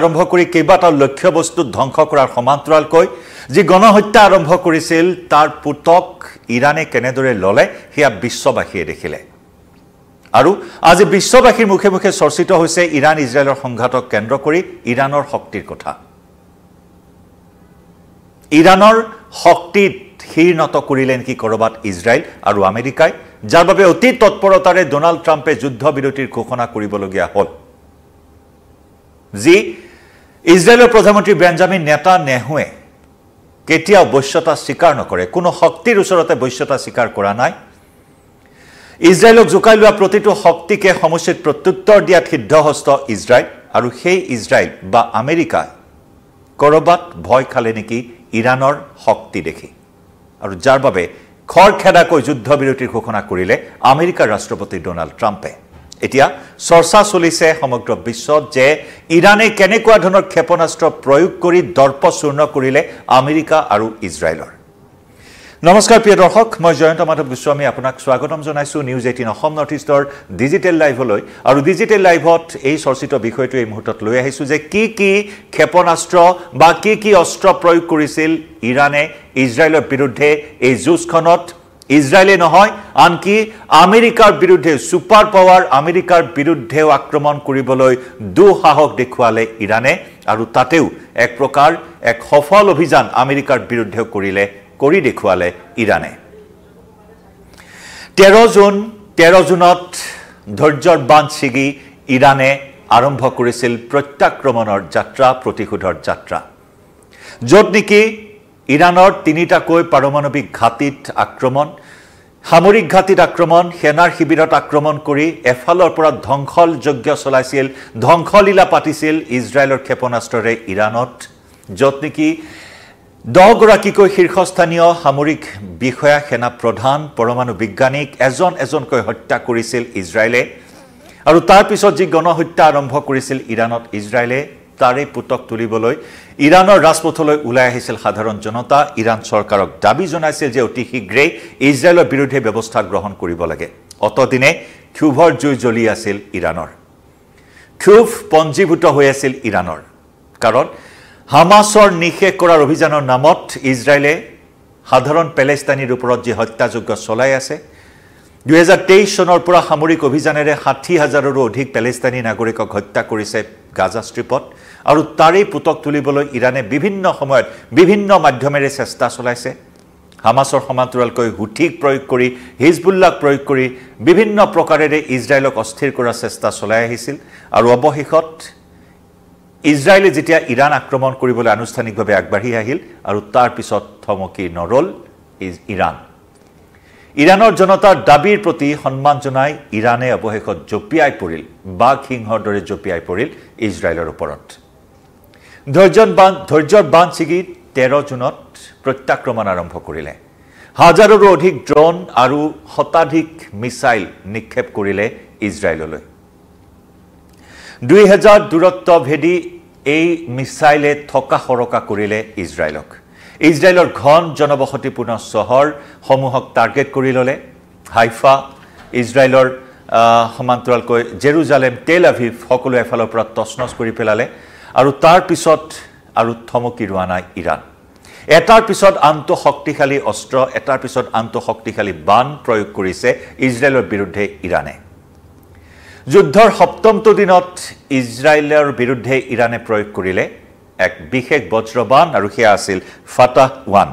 আৰম্ভ কৰি কেইবাটাও লক্ষ্য বস্তু ধ্বংস কৰাৰ সমান্তৰালকৈ যি গণহত্যা আৰম্ভ কৰিছিল তাৰ পুতক ইৰানে কেনেদৰে ললে সেয়া বিশ্ববাসীয়ে দেখিলে আৰু আজি বিশ্ববাসীৰ মুখে মুখে চৰ্চিত হৈছে ইৰাণ ইজৰাইলৰ সংঘাতক কেন্দ্ৰ কৰি ইৰাণৰ শক্তিৰ কথা ইৰাণৰ শক্তিত হিৰনত কৰিলে নেকি কৰবাত ইজৰাইল আৰু আমেৰিকাই যাৰ বাবে অতি তৎপৰতাৰে ডোনাল্ড ট্ৰাম্পে যুদ্ধ বিৰতিৰ ঘোষণা কৰিবলগীয়া হ'ল যি ইজৰাইলৰ প্ৰধানমন্ত্ৰী বেঞ্জামিন নেতান্যাহুৱে কেতিয়াও বশ্যতা স্বীকাৰ নকৰে কোনো শক্তিৰ ওচৰতে বশ্যতা স্বীকাৰ কৰা নাই ইজৰাইলক জোকাই লোৱা প্ৰতিটো শক্তিকে সমুচিত প্ৰত্যুত্তৰ দিয়াত সিদ্ধহস্ত ইজৰাইল আৰু সেই ইজৰাইল বা আমেৰিকা কৰবাত ভয় খালে নেকি ইৰাণৰ শক্তি দেখি আৰু যাৰ বাবে খৰখেদাকৈ যুদ্ধ বিৰতিৰ ঘোষণা কৰিলে আমেৰিকাৰ ৰাষ্ট্ৰপতি ডোনাল্ড ট্ৰাম্পে এতিয়া চৰ্চা চলিছে সমগ্ৰ বিশ্বত যে ইৰাণে কেনেকুৱা ধৰণৰ ক্ষেপণাস্ত্ৰ প্ৰয়োগ কৰি দৰ্পচূৰ্ণ কৰিলে আমেৰিকা আৰু ইজৰাইলৰ নমস্কাৰ প্ৰিয় দৰ্শক মই জয়ন্ত মাধৱ গোস্বামী আপোনাক স্বাগতম জনাইছো নিউজ 18 অসম নৰ্থ ইষ্টৰ ডিজিটেল লাইভলৈ আৰু ডিজিটেল লাইভত এই চৰ্চিত বিষয়টো এই মুহূৰ্তত লৈ আহিছো যে কি ক্ষেপণাস্ত্ৰ বা কি অস্ত্ৰ প্ৰয়োগ কৰিছিল ইৰাণে ইজৰাইলৰ বিৰুদ্ধে এই যুদ্ধখনত ইজৰাইলে নহয় আনকি আমেৰিকাৰ বিৰুদ্ধে সুপাৰ পাৱাৰ আমেৰিকাৰ বিৰুদ্ধেও আক্ৰমণ কৰিবলৈ দুঃসাহস দেখুৱালে ইৰাণে আৰু তাতেও এক প্ৰকাৰ এক সফল অভিযান আমেৰিকাৰ বিৰুদ্ধে কৰি দেখুৱালে ইৰাণে 13 জুনত ধৈৰ্যৰ বান্ধ ছিগি ইৰাণে আৰম্ভ কৰিছিল প্ৰত্যাক্ৰমণৰ যাত্ৰা প্ৰতিশোধৰ যাত্ৰা য'ত নেকি ইৰাণৰ তিনিটাকৈ পাৰমাণৱিক ঘাটিত আক্ৰমণ সামৰিক ঘাটিত আক্ৰমণ সেনাৰ শিবিৰত আক্ৰমণ কৰি এফালৰ পৰা ধ্বংসযজ্ঞ চলাইছিল ধ্বংসলীলা পাতিছিল ইজৰাইলৰ ক্ষেপণাস্ত্ৰৰে ইৰাণত য'ত নেকি 10 গৰাকীকৈ শীৰ্ষস্থানীয় সামৰিক বিষয়া সেনা প্ৰধান পৰমাণু বিজ্ঞানিক এজনকৈ হত্যা কৰিছিল ইজৰাইলে আৰু তাৰ পিছত যি গণহত্যা আৰম্ভ কৰিছিল ইৰাণত ইজৰাইলে তাৰে পুতক তুলিবলৈ ইৰাণৰ ৰাজপথলৈ ওলাই আহিছিল সাধাৰণ জনতা ইৰাণ চৰকাৰক দাবী জনাইছিল যে অতি শীঘ্ৰেই ইজৰাইলৰ বিৰুদ্ধে ব্যৱস্থা গ্ৰহণ কৰিব লাগে অতদিনে ক্ষোভৰ জুই জ্বলি আছিল ইৰাণৰ ক্ষোভ পঞ্জীভূত হৈ আছিল ইৰাণৰ কাৰণ হামাছৰ নিশেষ কৰাৰ অভিযানৰ নামত ইজৰাইলে সাধাৰণ পেলেষ্টাইনীৰ ওপৰত যি হত্যাযজ্ঞ চলাই আছে 2023 চনৰ পৰা সামৰিক অভিযানেৰে 60,000ৰো অধিক পেলেষ্টাইনী নাগৰিকক হত্যা কৰিছে গাজা ষ্ট্ৰিপত আৰু তাৰে পুতক তুলিবলৈ ইৰাণে বিভিন্ন সময়ত বিভিন্ন মাধ্যমেৰে চেষ্টা চলাইছে হামাছৰ সমান্তৰালকৈ হুথিক প্ৰয়োগ কৰি হিজবুল্লাহ প্ৰয়োগ কৰি বিভিন্ন প্ৰকাৰেৰে ইজৰাইলক অস্থিৰ কৰাৰ চেষ্টা চলাই আহিছিল আৰু অৱশেষত ইজৰাইলে যেতিয়া ইৰাণ আক্ৰমণ কৰিবলৈ আনুষ্ঠানিকভাৱে আগবাঢ়ি আহিল আৰু তাৰ পিছত থমকি নৰল ইৰাণৰ জনতাৰ দাবীৰ প্ৰতি সন্মান জনাই ইৰাণে অৱশেষত জপিয়াই পৰিল বাঘ সিংহৰ দৰে জপিয়াই পৰিল ইজৰাইলৰ ওপৰত ধৈৰ্যৰ বান্ধ ছিগি 13 জুনত প্ৰত্যাক্ৰমণ আৰম্ভ কৰিলে হাজাৰৰো অধিক ড্ৰোন আৰু শতাধিক মিছাইল নিক্ষেপ কৰিলে ইজৰাইললৈ 2000 দূৰত্ব ভেদি এই মিছাইলে থকা সৰকা কৰিলে ইজৰাইলক ইজৰাইলৰ ঘন জনবসতিপূৰ্ণ চহৰ সমূহক টাৰ্গেট কৰি ললে হাইফা ইজৰাইলৰ সমান্তৰালকৈ জেৰুজালেম তেল আভিভ সকলো এফালৰ পৰা তছনছ কৰি পেলালে আৰু তাৰ পিছত আৰু থমকি ৰোৱা নাই ইৰাণ এটাৰ পিছত আনটো শক্তিশালী অস্ত্ৰ এটাৰ পিছত আনটো শক্তিশালী বান প্ৰয়োগ কৰিছে ইজৰাইলৰ বিৰুদ্ধে ইৰাণে যুদ্ধৰ সপ্তমটো দিনত ইজৰাইলৰ বিৰুদ্ধে ইৰাণে প্ৰয়োগ কৰিলে এক বিশেষ বজ্ৰবান আৰু সেয়া আছিল ফাটাহ 1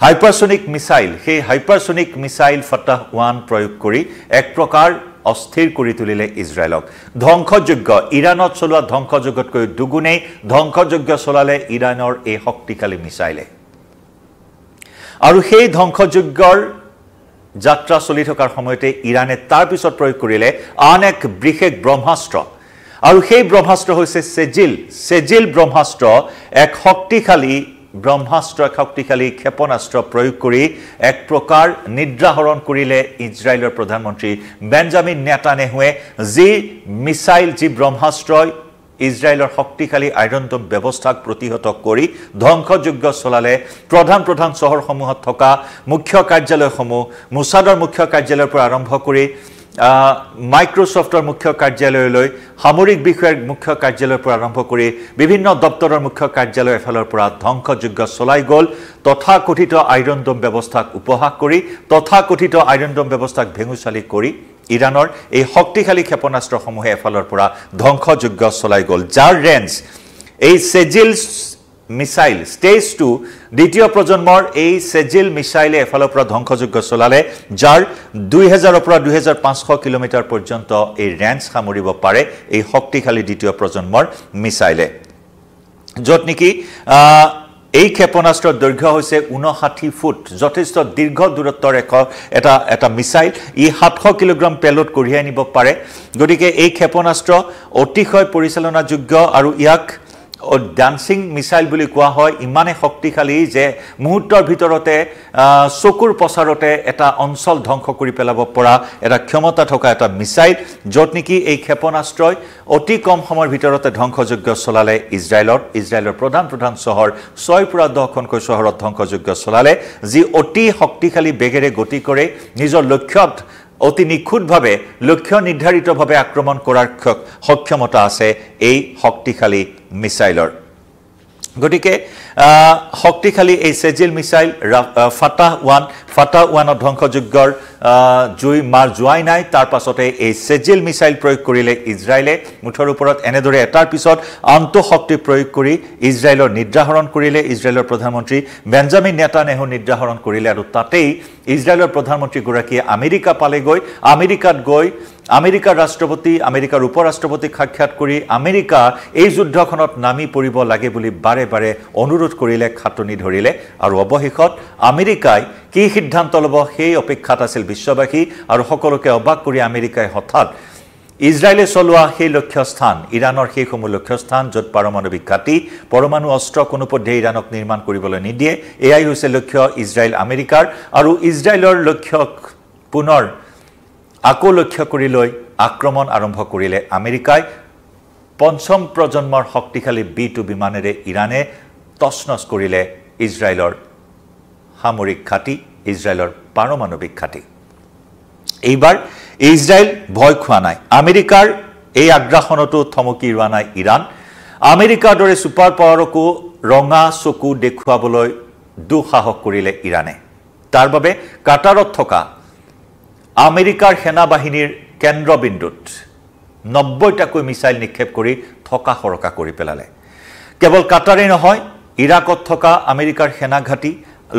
হাইপাৰসনিক মিছাইল সেই হাইপাৰসনিক মিছাইল ফাটাহ 1 প্ৰয়োগ কৰি এক প্ৰকাৰ অস্থিৰ কৰি তুলিলে ইজৰাইলক ধ্বংসযজ্ঞ ইৰাণত চলোৱা ধ্বংসযজ্ঞতকৈ দুগুণেই ধ্বংসযজ্ঞ চলালে ইৰাণৰ এই শক্তিশালী মিছাইলে আৰু সেই ধ্বংসযজ্ঞৰ যাত্ৰা চলি থকাৰ সময়তে ইৰাণে তাৰ পিছত প্ৰয়োগ কৰিলে আন এক বিশেষ ব্ৰহ্মাস্ত্ৰ আৰু সেই ব্ৰহ্মাস্ত্ৰ হৈছে সেজিল ব্ৰহ্মাস্ত্ৰ এক শক্তিশালী ক্ষেপণাস্ত্ৰ প্ৰয়োগ কৰি এক প্ৰকাৰ নিদ্ৰাহৰণ কৰিলে ইজৰাইলৰ প্ৰধানমন্ত্ৰী বেঞ্জামিন নেতান্যাহুৱে যি মিছাইল যি ব্ৰহ্মাস্ত্ৰই ইজৰাইলৰ শক্তিশালী আইৰন ডোম ব্যৱস্থাক প্ৰতিহত কৰি ধ্বংসযজ্ঞ চলালে প্ৰধান চহৰসমূহত থকা মুখ্য কাৰ্যালয়সমূহ মোছাদৰ মুখ্য কাৰ্যালয়ৰ পৰা আৰম্ভ কৰি মাইক্ৰ'ছফ্টৰ মুখ্য কাৰ্যালয়লৈ সামৰিক বিষয়ৰ মুখ্য কাৰ্যালয়ৰ পৰা আৰম্ভ কৰি বিভিন্ন দপ্তৰৰ মুখ্য কাৰ্যালয়ৰ এফালৰ পৰা ধ্বংসযজ্ঞ চলাই গ'ল তথাকথিত আইৰণ ড'ম ব্যৱস্থাক উপহাস কৰি তথাকথিত আইৰণ ড'ম ব্যৱস্থাক ভেঙুচালি কৰি ইৰাণৰ এই শক্তিশালী ক্ষেপণাস্ত্ৰসমূহে এফালৰ পৰা ধ্বংসযজ্ঞ চলাই গ'ল যাৰ ৰেঞ্জ এই সেজিল মিসাইল স্টেজ 2 দ্বিতীয় প্ৰজন্মৰ এই সেজিল মিসাইলে এফালৰ পৰা ধ্বংসযজ্ঞ চলালে যাৰ 2000 পৰা 2500 কিলোমিটাৰ পৰ্যন্ত এই ৰেঞ্জ সামৰিব পাৰে এই শক্তিশালী দ্বিতীয় প্ৰজন্মৰ মিসাইলে য'ত নেকি এই ক্ষেপণাস্ত্ৰৰ দৈৰ্ঘ্য হৈছে 59 ফুট যথেষ্ট দীৰ্ঘ দূৰত্বৰ এটা মিসাইল ই 700 কিলোগ্ৰাম পেলোড কঢ়িয়াই নিব পাৰে গতিকে এই ক্ষেপণাস্ত্ৰ অতিশয় পৰিচালনাযোগ্য আৰু ইয়াক ডান্সিং মিসাইল বুলি কোৱা হয় ইমানে শক্তিশালী যে মুহূৰ্তৰ ভিতৰতে চকুৰ পছাৰতে এটা অঞ্চল ধ্বংস কৰি পেলাব পৰা এটা ক্ষমতা থকা এটা মিসাইল য'ত নেকি এই ক্ষেপণাস্ত্ৰই অতি কম সময়ৰ ভিতৰতে ধ্বংসযজ্ঞ চলালে ইজৰাইলৰ প্ৰধান চহৰ 6 পৰা 10খনকৈ চহৰত ধ্বংসযজ্ঞ চলালে যি অতি শক্তিশালী বেগেৰে গতি কৰে নিজৰ লক্ষ্যত অতি নিখুঁতভাৱে লক্ষ্য নিৰ্ধাৰিতভাৱে আক্ৰমণ কৰাৰ সক্ষমতা আছে এই শক্তিশালী মিসাইলৰ গতিকে শক্তিশালী এই সেজিল মিসাইল ফাটাহ 1 ধ্বংসযজ্ঞৰ জুই মাৰ জুৱাই নাই তাৰ পাছতে এই সেজিল মিসাইল প্ৰয়োগ কৰিলে ইজৰাইলে মুঠৰ ওপৰত এনেদৰে এটাৰ পিছত আন্তঃ শক্তি প্ৰয়োগ কৰি ইজৰাইলৰ নিদ্ৰাহৰণ কৰিলে ইজৰাইলৰ প্ৰধানমন্ত্ৰী বেঞ্জামিন নেতানেহু নিদ্ৰাহৰণ কৰিলে আৰু তাতেই ইজৰাইলৰ প্ৰধানমন্ত্ৰী গৰাকীয়ে আমেৰিকা পালেগৈ আমেৰিকাত গৈ আমেৰিকাৰ ৰাষ্ট্ৰপতি আমেৰিকাৰ উপৰাষ্ট্ৰপতিক সাক্ষাৎ কৰি আমেৰিকা এই যুদ্ধখনত নামি পৰিব লাগে বুলি বাৰে বাৰে অনুৰোধ কৰিলে খাটনি ধৰিলে আৰু অৱশেষত আমেৰিকাই কি সিদ্ধান্ত ল'ব সেই অপেক্ষাত আছিল বিশ্ববাসী আৰু সকলোকে অবাক কৰি আমেৰিকাই হঠাৎ ইজৰাইলে চলোৱা সেই লক্ষ্যস্থান ইৰাণৰ সেই সমূহ লক্ষ্যস্থান য'ত পাৰমাণৱিক ঘাটি পৰমাণু অস্ত্ৰ কোনোপধ্যে ইৰাণক নিৰ্মাণ কৰিবলৈ নিদিয়ে এয়াই হৈছে লক্ষ্য ইজৰাইল আমেৰিকাৰ আৰু ইজৰাইলৰ লক্ষ্যক পুনৰ আকৌ লক্ষ্য কৰি লৈ আক্ৰমণ আৰম্ভ কৰিলে আমেৰিকাই পঞ্চম প্ৰজন্মৰ শক্তিশালী B2 বিমানেৰে ইৰাণে তছনছ কৰিলে ইজৰাইলৰ সামৰিক ঘাটি ইজৰাইলৰ পাৰমাণৱিক ঘাটি এইবাৰ ইজৰাইল ভয় খোৱা নাই আমেৰিকাৰ এই আগ্ৰাসনতো থমকি ৰোৱা নাই ইৰাণ আমেৰিকাৰ দৰে সুপাৰ পাৱাৰকো ৰঙা চকু দেখুৱাবলৈ দুঃসাহস কৰিলে ইৰাণে তাৰ বাবে কাটাৰত থকা আমেৰিকাৰ সেনাবাহিনীৰ কেন্দ্ৰবিন্দুত 90টাকৈ মিসাইল নিক্ষেপ কৰি থকা সৰকা কৰি পেলালে কেৱল কাটাৰে নহয় ইৰাকত থকা আমেৰিকাৰ সেনা ঘাটি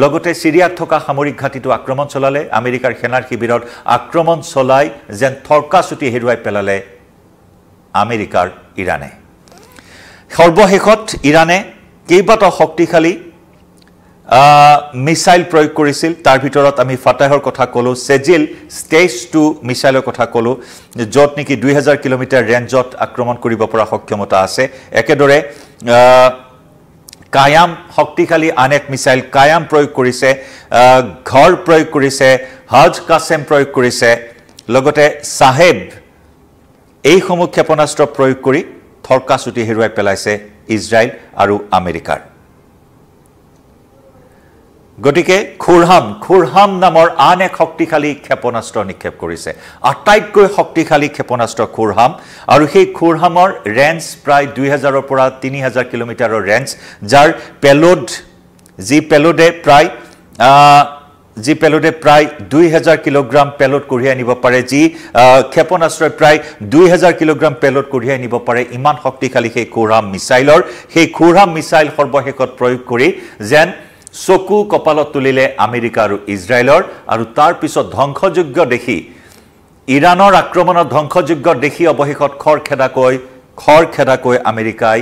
লগতে সিৰিয়াত থকা সামৰিক ঘাটিটো আক্ৰমণ চলালে আমেৰিকাৰ সেনাৰ শিবিৰত আক্ৰমণ চলাই যেন থৰকাচুটি হেৰুৱাই পেলালে আমেৰিকাৰ ইৰাণে সৰ্বশেষত ইৰাণে কেইবাটাও শক্তিশালী মিসাইল প্ৰয়োগ কৰিছিল তাৰ ভিতৰত আমি ফাটাহৰ কথা কলো সেজিল স্টেজ 2 মিসাইলৰ কথা কলো য'ত নেকি 2000 কিলোমিটাৰ ৰেঞ্জত আক্ৰমণ কৰিব পৰা সক্ষমতা আছে একেদৰে কায়াম শক্তিশালী আনেক মিসাইল কায়াম প্ৰয়োগ কৰিছে ঘৰ প্ৰয়োগ কৰিছে হজ কাসেম প্ৰয়োগ কৰিছে লগতে সাহেব এই সমূহ ক্ষেপণাস্ত্ৰ প্ৰয়োগ কৰি থৰকাচুটি হেৰুৱাই পেলাইছে ইজৰাইল আৰু আমেৰিকাৰ গতিকে খুৰহাম নামৰ আন এক শক্তিশালী ক্ষেপণাস্ত্ৰ নিক্ষেপ কৰিছে আটাইতকৈ শক্তিশালী ক্ষেপণাস্ত্ৰ খুৰহাম আৰু সেই খুৰহামৰ ৰেঞ্জ প্ৰায় 2000 পৰা 3000 কিলোমিটাৰৰ ৰেঞ্জ যাৰ পেলোড যি পেলোডে প্ৰায় 2000 কিলোগ্ৰাম পেলোড কঢ়িয়াই নিব পাৰে যি ক্ষেপণাস্ত্ৰই প্ৰায় 2000 কিলোগ্ৰাম পেলোড কঢ়িয়াই নিব পাৰে ইমান শক্তিশালী সেই খুৰহাম মিসাইল সৰ্বশেষত প্ৰয়োগ কৰি যেন চকু কপালত তুলিলে আমেৰিকা আৰু ইজৰাইলৰ আৰু তাৰ পিছত ধ্বংসযজ্ঞ দেখি ইৰাণৰ আক্ৰমণৰ ধ্বংসযজ্ঞ দেখি অৱশেষত খৰখেদাকৈ আমেৰিকাই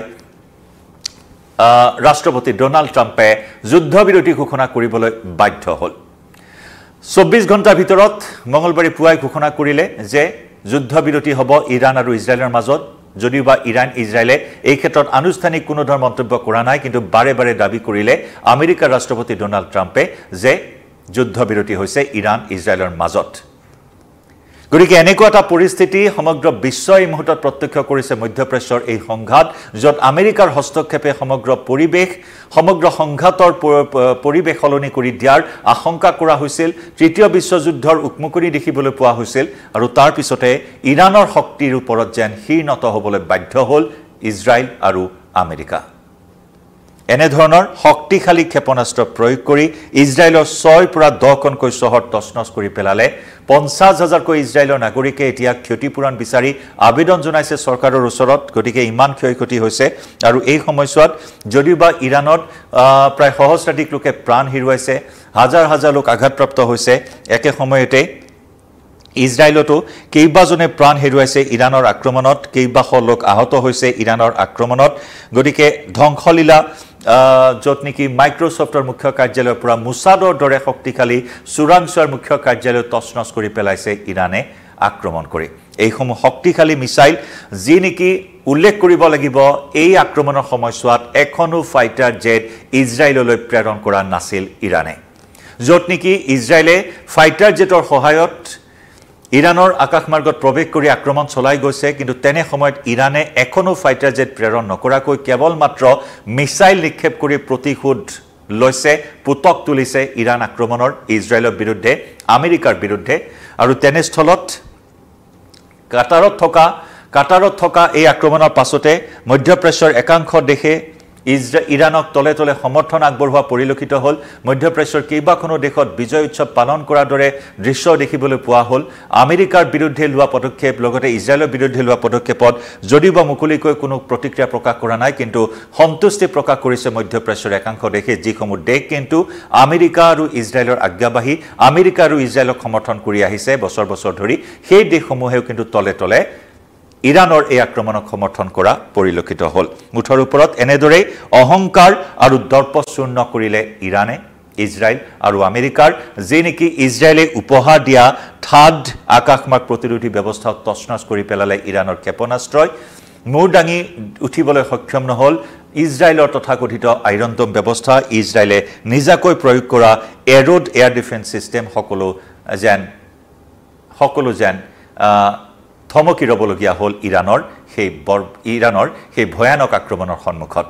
ৰাষ্ট্ৰপতি ডোনাল্ড ট্ৰাম্পে যুদ্ধবিৰতি ঘোষণা কৰিবলৈ বাধ্য হ'ল 24 ঘণ্টাৰ ভিতৰত মঙলবাৰে পুৱাই ঘোষণা কৰিলে যে যুদ্ধবিৰতি হ'ব ইৰাণ আৰু ইজৰাইলৰ মাজত যদিও বা ইৰাণ ইজৰাইলে এই ক্ষেত্ৰত আনুষ্ঠানিক কোনো ধৰণৰ মন্তব্য কৰা নাই কিন্তু বাৰে বাৰে দাবী কৰিলে আমেৰিকাৰ ৰাষ্ট্ৰপতি ডোনাল্ড ট্ৰাম্পে যে যুদ্ধবিৰতি হৈছে ইৰাণ ইজৰাইলৰ মাজত গতিকে এনেকুৱা এটা পৰিস্থিতি সমগ্ৰ বিশ্ব এই মুহূৰ্তত প্ৰত্যক্ষ কৰিছে মধ্যপ্ৰাচ্যৰ এই সংঘাত য'ত আমেৰিকাৰ হস্তক্ষেপে সমগ্ৰ সংঘাতৰ পৰিৱেশ সলনি কৰি দিয়াৰ আশংকা কৰা হৈছিল তৃতীয় বিশ্বযুদ্ধৰ উকমুকনি দেখিবলৈ পোৱা হৈছিল আৰু তাৰ পিছতে ইৰাণৰ শক্তিৰ ওপৰত যেন হীনত হ'বলৈ বাধ্য হ'ল ইজৰাইল আৰু আমেৰিকা এনে ধৰণৰ শক্তিশালী ক্ষেপণাস্ত্ৰ প্ৰয়োগ কৰি ইজৰাইলৰ 6 পৰা 10খনকৈ চহৰ তছনছ কৰি পেলালে 50,000কৈ ইজৰাইলৰ নাগৰিকে এতিয়া ক্ষতিপূৰণ বিচাৰি আবেদন জনাইছে চৰকাৰৰ ওচৰত গতিকে ইমান ক্ষয়ক্ষতি হৈছে আৰু এই সময়ছোৱাত যদিওবা ইৰাণত প্ৰায় সহস্ৰাধিক লোকে প্ৰাণ হেৰুৱাইছে হাজাৰ হাজাৰ লোক আঘাতপ্ৰাপ্ত হৈছে একে সময়তে ইজৰাইলতো কেইবাজনে প্ৰাণ হেৰুৱাইছে ইৰাণৰ আক্ৰমণত কেইবাশ লোক আহত হৈছে ইৰাণৰ আক্ৰমণত গতিকে ধ্বংসলীলা য'ত নেকি মাইক্ৰ'ছফ্টৰ মুখ্য কাৰ্যালয়ৰ পৰা মুছাদৰ দৰে শক্তিশালী চোৰাংচোৱাৰ মুখ্য কাৰ্যালয় তছনছ কৰি পেলাইছে ইৰাণে আক্ৰমণ কৰি এইসমূহ শক্তিশালী মিছাইল যি নেকি উল্লেখ কৰিব লাগিব এই আক্ৰমণৰ সময়ছোৱাত এখনো ফাইটাৰ জেট ইজৰাইললৈ প্ৰেৰণ কৰা নাছিল ইৰাণে য'ত নেকি ইজৰাইলে ফাইটাৰ জেটৰ সহায়ত ইৰাণৰ আকাশমাৰ্গত প্ৰৱেশ কৰি আক্ৰমণ চলাই গৈছে কিন্তু তেনে সময়ত ইৰাণে এখনো ফাইটাৰ জেট প্ৰেৰণ নকৰাকৈ কেৱল মাত্ৰ মিছাইল নিক্ষেপ কৰি প্ৰতিশোধ লৈছে পুতক তুলিছে ইৰাণ আক্ৰমণৰ ইজৰাইলৰ বিৰুদ্ধে আমেৰিকাৰ বিৰুদ্ধে আৰু তেনেস্থলত কাটাৰত থকা এই আক্ৰমণৰ পাছতে মধ্যপ্ৰাচ্যৰ একাংশ দেশে ইৰাণক তলে তলে সমৰ্থন আগবঢ়োৱা পৰিলক্ষিত হ'ল মধ্যপ্ৰাচ্যৰ কেইবাখনো দেশত বিজয় উৎসৱ পালন কৰাৰ দৰে দৃশ্য দেখিবলৈ পোৱা হ'ল আমেৰিকাৰ বিৰুদ্ধে লোৱা পদক্ষেপ লগতে ইজৰাইলৰ বিৰুদ্ধে লোৱা পদক্ষেপত যদিওবা মুকলিকৈ কোনো প্ৰতিক্ৰিয়া প্ৰকাশ কৰা নাই কিন্তু সন্তুষ্টি প্ৰকাশ কৰিছে মধ্যপ্ৰাচ্যৰ একাংশ দেশে যিসমূহ দেশ কিন্তু আমেৰিকা আৰু ইজৰাইলৰ আজ্ঞাবাহী আমেৰিকা আৰু ইজৰাইলক সমৰ্থন কৰি আহিছে বছৰ বছৰ ধৰি সেই দেশসমূহেও কিন্তু তলে তলে ইৰাণৰ এই আক্ৰমণক সমৰ্থন কৰা পৰিলক্ষিত হ'ল মুঠৰ ওপৰত এনেদৰে অহংকাৰ আৰু দৰ্পশূন্য কৰিলে ইৰাণে ইজৰাইল আৰু আমেৰিকাৰ যি নেকি ইজৰাইলে উপহাৰ দিয়া থাদ আকাশমাৰ্গ প্ৰতিৰোধী ব্যৱস্থা তছনছ কৰি পেলালে ইৰাণৰ ক্ষেপণাস্ত্ৰই মূৰ দাঙি উঠিবলৈ সক্ষম নহ'ল ইজৰাইলৰ তথাকথিত আইৰন ড'ম ব্যৱস্থা ইজৰাইলে নিজাকৈ প্ৰয়োগ কৰা এৰোড এয়াৰ ডিফেন্স সিস্টেম সকলো যেন থমকি ৰবলগীয়া হ'ল ইৰাণৰ সেই ভয়ানক আক্ৰমণৰ সন্মুখত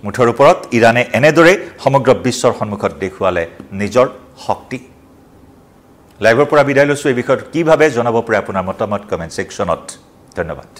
মুঠৰ ওপৰত ইৰাণে এনেদৰে সমগ্ৰ বিশ্বৰ সন্মুখত দেখুৱালে নিজৰ শক্তি লাইভৰ পৰা বিদায় লৈছোঁ এই বিষয়ত কি ভাবে জনাব পাৰে আপোনাৰ মতামত কমেন্ট সেকশনত ধন্যবাদ